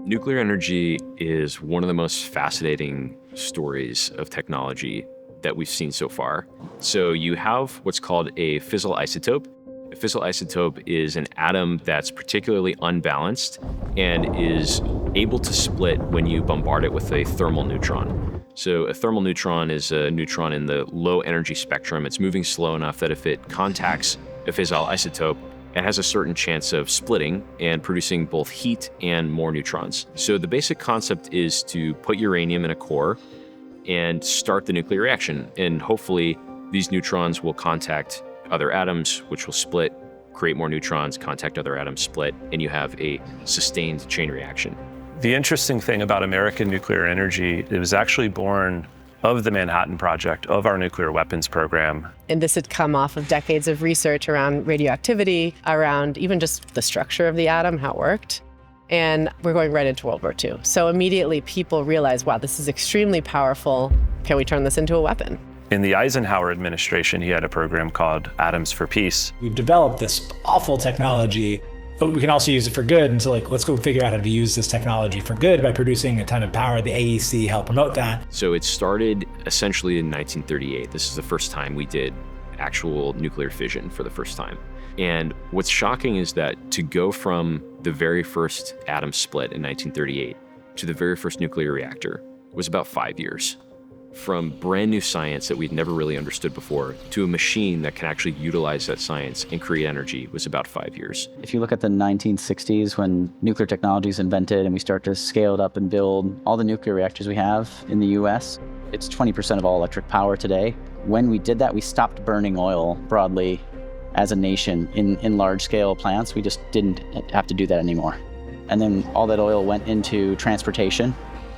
Nuclear energy is one of the most fascinating stories of technology that we've seen so far. So you have what's called a fissile isotope. A fissile isotope is an atom that's particularly unbalanced and is able to split when you bombard it with a thermal neutron. So a thermal neutron is a neutron in the low energy spectrum. It's moving slow enough that if it contacts a fissile isotope, it has a certain chance of splitting and producing both heat and more neutrons. So the basic concept is to put uranium in a core and start the nuclear reaction. And hopefully these neutrons will contact other atoms, which will split, create more neutrons, contact other atoms, split, and you have a sustained chain reaction. The interesting thing about American nuclear energy, it was actually born of the Manhattan Project, of our nuclear weapons program. And this had come off of decades of research around radioactivity, around even just the structure of the atom, how it worked. And we're going right into World War II. So immediately people realized, wow, this is extremely powerful. Can we turn this into a weapon? In the Eisenhower administration, he had a program called Atoms for Peace. We've developed this awful technology, but we can also use it for good. And so let's go figure out how to use this technology for good by producing a ton of power. The AEC helped promote that. So it started essentially in 1938. This is the first time we did actual nuclear fission for the first time. And what's shocking is that to go from the very first atom split in 1938 to the very first nuclear reactor was about 5 years. From brand new science that we'd never really understood before to a machine that can actually utilize that science and create energy was about 5 years. If you look at the 1960s when nuclear technology is invented and we start to scale it up and build all the nuclear reactors we have in the US, it's 20% of all electric power today. When we did that, we stopped burning oil broadly as a nation in large-scale plants. We just didn't have to do that anymore. And then all that oil went into transportation.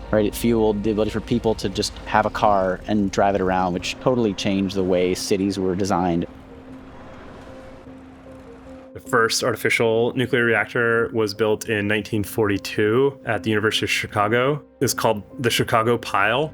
Right, it fueled the ability for people to just have a car and drive it around, which totally changed the way cities were designed. The first artificial nuclear reactor was built in 1942 at the University of Chicago. It's called the Chicago Pile,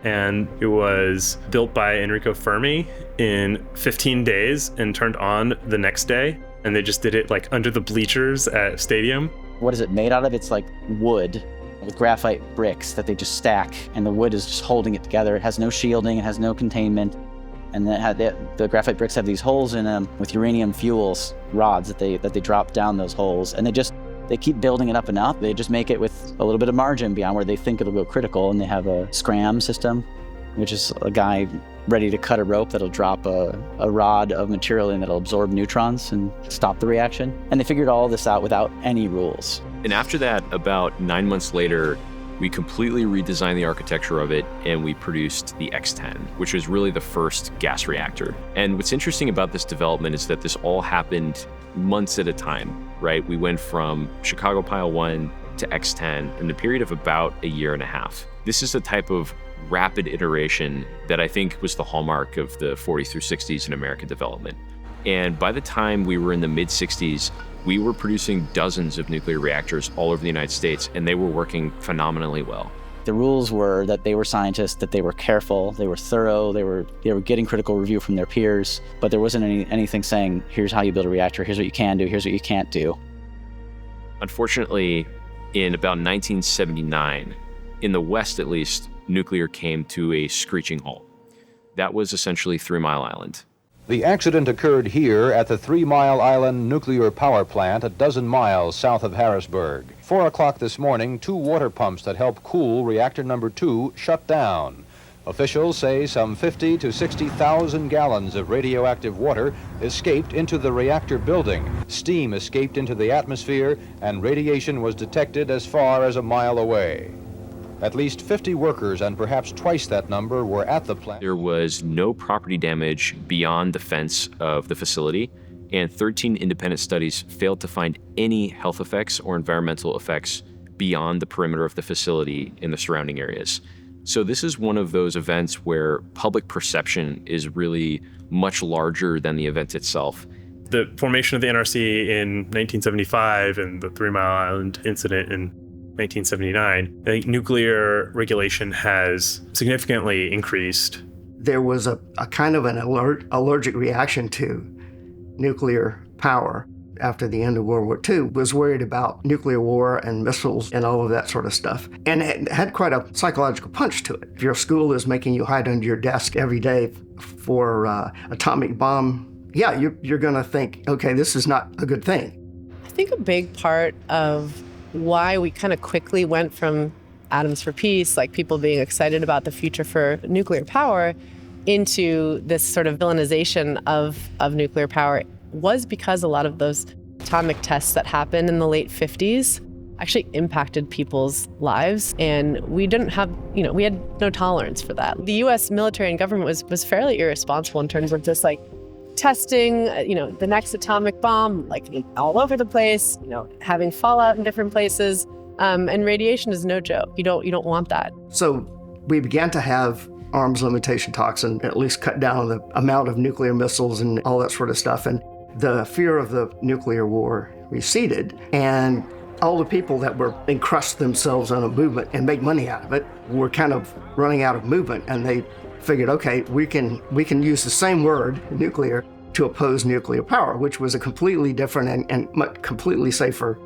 and it was built by Enrico Fermi in 15 days and turned on the next day. And they just did it like under the bleachers at Stadium. What is it made out of? It's like wood with graphite bricks that they just stack, and the wood is just holding it together. It has no shielding, it has no containment, and the graphite bricks have these holes in them with uranium fuels rods that they drop down those holes, and they keep building it up and up. They just make it with a little bit of margin beyond where they think it'll go critical, and they have a scram system, which is a guy ready to cut a rope that'll drop a rod of material in that'll absorb neutrons and stop the reaction. And they figured all this out without any rules. And after that, about 9 months later, we completely redesigned the architecture of it and we produced the X-10, which was really the first gas reactor. And what's interesting about this development is that this all happened months at a time, right? We went from Chicago Pile 1 to X-10 in a period of about a year and a half. This is the type of rapid iteration that I think was the hallmark of the 40s through 60s in American development. And by the time we were in the mid-60s, we were producing dozens of nuclear reactors all over the United States, and they were working phenomenally well. The rules were that they were scientists, that they were careful, they were thorough, they were getting critical review from their peers, but there wasn't anything saying, here's how you build a reactor, here's what you can do, here's what you can't do. Unfortunately, in about 1979, in the West at least, nuclear came to a screeching halt. That was essentially 3 Mile Island. The accident occurred here at the 3 Mile Island nuclear power plant a dozen miles south of Harrisburg. 4 o'clock this morning, 2 water pumps that help cool reactor number 2 shut down. Officials say some 50 to 60,000 gallons of radioactive water escaped into the reactor building. Steam escaped into the atmosphere, and radiation was detected as far as a mile away. At least 50 workers, and perhaps twice that number, were at the plant. There was no property damage beyond the fence of the facility, and 13 independent studies failed to find any health effects or environmental effects beyond the perimeter of the facility in the surrounding areas. So this is one of those events where public perception is really much larger than the event itself. The formation of the NRC in 1975 and the 3 Mile Island incident in 1979, I think nuclear regulation has significantly increased. There was a kind of an allergic reaction to nuclear power after the end of World War II was worried about nuclear war and missiles and all of that sort of stuff. And it had quite a psychological punch to it. If your school is making you hide under your desk every day for atomic bomb, yeah, you're going to think, okay, this is not a good thing. I think a big part of why we kind of quickly went from atoms for peace, like people being excited about the future for nuclear power, into this sort of villainization of nuclear power was because a lot of those atomic tests that happened in the late 50s actually impacted people's lives. And we didn't have, we had no tolerance for that. The US military and government was fairly irresponsible in terms of just like testing, the next atomic bomb, like all over the place, having fallout in different places. And radiation is no joke. You don't want that. So we began to have arms limitation talks and at least cut down the amount of nuclear missiles and all that sort of stuff. And the fear of the nuclear war receded, and all the people that were encrust themselves on a movement and make money out of it were kind of running out of movement, and they figured, okay, we can use the same word, nuclear, to oppose nuclear power, which was a completely different and completely safer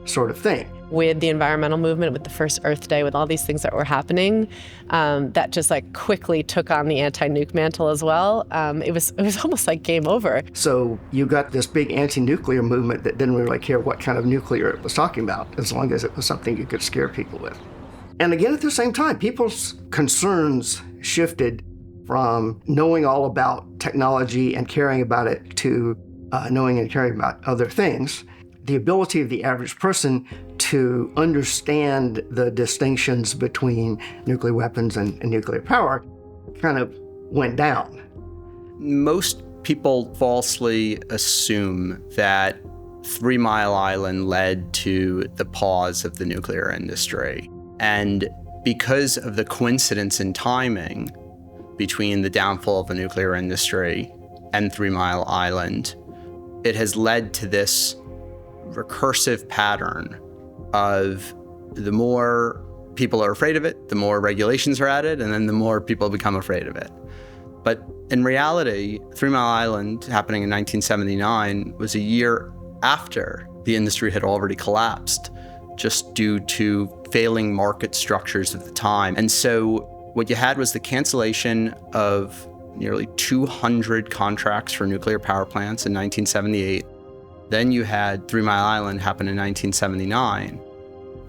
sort of thing. With the environmental movement, with the first Earth Day, with all these things that were happening, that just like quickly took on the anti-nuke mantle as well. It was almost like game over. So you got this big anti-nuclear movement that didn't really care what kind of nuclear it was talking about, as long as it was something you could scare people with. And again, at the same time, people's concerns shifted from knowing all about technology and caring about it to knowing and caring about other things. The ability of the average person to understand the distinctions between nuclear weapons and nuclear power kind of went down. Most people falsely assume that 3 Mile Island led to the pause of the nuclear industry. And because of the coincidence in timing between the downfall of the nuclear industry and 3 Mile Island, it has led to this recursive pattern of the more people are afraid of it, the more regulations are added, and then the more people become afraid of it. But in reality, 3 Mile Island, happening in 1979, was a year after the industry had already collapsed, just due to failing market structures at the time. And so what you had was the cancellation of nearly 200 contracts for nuclear power plants in 1978. Then you had 3 Mile Island happen in 1979.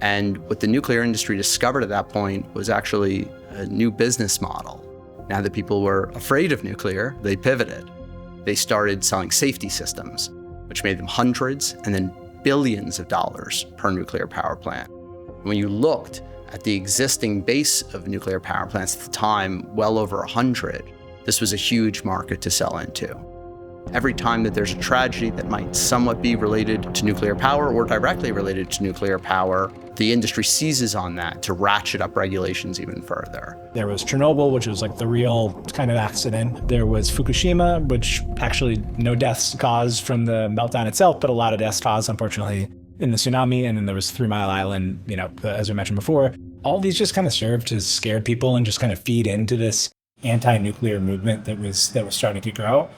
And what the nuclear industry discovered at that point was actually a new business model. Now that people were afraid of nuclear, they pivoted. They started selling safety systems, which made them hundreds and then billions of dollars per nuclear power plant. When you looked at the existing base of nuclear power plants at the time, well over 100, this was a huge market to sell into. Every time that there's a tragedy that might somewhat be related to nuclear power or directly related to nuclear power, the industry seizes on that to ratchet up regulations even further. There was Chernobyl, which was like the real kind of accident. There was Fukushima, which actually no deaths caused from the meltdown itself, but a lot of deaths caused, unfortunately, in the tsunami. And then there was 3 Mile Island, as we mentioned before. All these just kind of served to scare people and just kind of feed into this anti-nuclear movement that was starting to grow.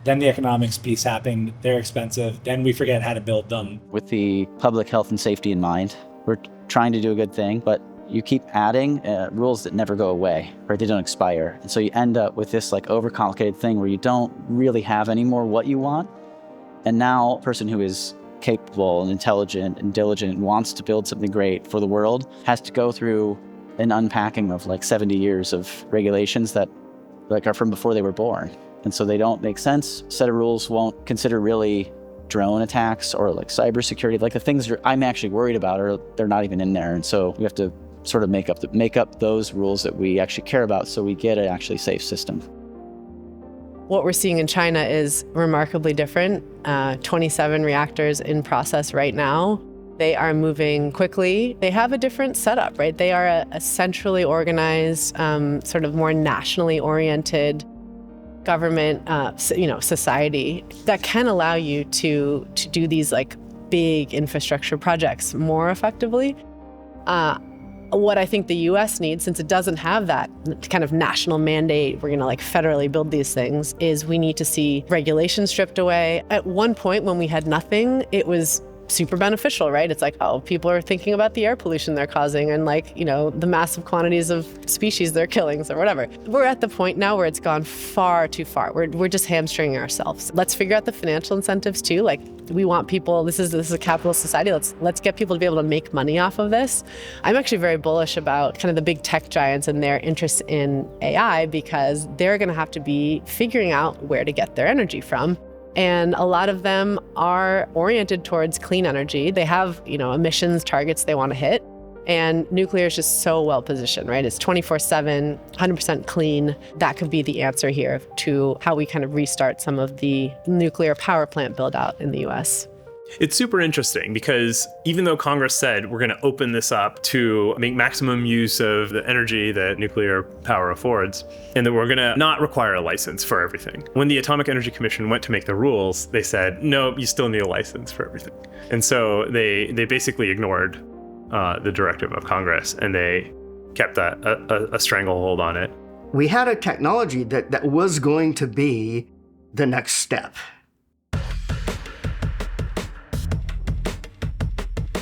Then the economics piece happened. They're expensive. Then we forget how to build them. With the public health and safety in mind, we're trying to do a good thing, but you keep adding rules that never go away, right? They don't expire. And so you end up with this like overcomplicated thing where you don't really have anymore what you want. And now a person who is capable and intelligent and diligent and wants to build something great for the world has to go through an unpacking of like 70 years of regulations that like are from before they were born. And so they don't make sense. A set of rules won't consider really drone attacks or like cybersecurity. Like the things I'm actually worried about they're not even in there. And so we have to sort of make up those rules that we actually care about so we get an actually safe system. What we're seeing in China is remarkably different. 27 reactors in process right now. They are moving quickly. They have a different setup, right? They are a centrally organized, sort of more nationally oriented government, society that can allow you to do these like big infrastructure projects more effectively. What I think the US needs, since it doesn't have that kind of national mandate, we're going to like federally build these things, is we need to see regulations stripped away. At one point when we had nothing, it was super beneficial, right? It's like, oh, people are thinking about the air pollution they're causing and like, the massive quantities of species they're killing or whatever. We're at the point now where it's gone far too far. We're just hamstringing ourselves. Let's figure out the financial incentives too. Like, we want people, this is a capitalist society. Let's get people to be able to make money off of this. I'm actually very bullish about kind of the big tech giants and their interest in AI, because they're going to have to be figuring out where to get their energy from. And a lot of them are oriented towards clean energy. They have, emissions targets they want to hit. And nuclear is just so well positioned, right? It's 24/7, 100% clean. That could be the answer here to how we kind of restart some of the nuclear power plant build out in the US. It's super interesting because even though Congress said we're going to open this up to make maximum use of the energy that nuclear power affords, and that we're going to not require a license for everything, when the Atomic Energy Commission went to make the rules, they said, no, you still need a license for everything. And so they basically ignored the directive of Congress, and they kept a stranglehold on it. We had a technology that was going to be the next step.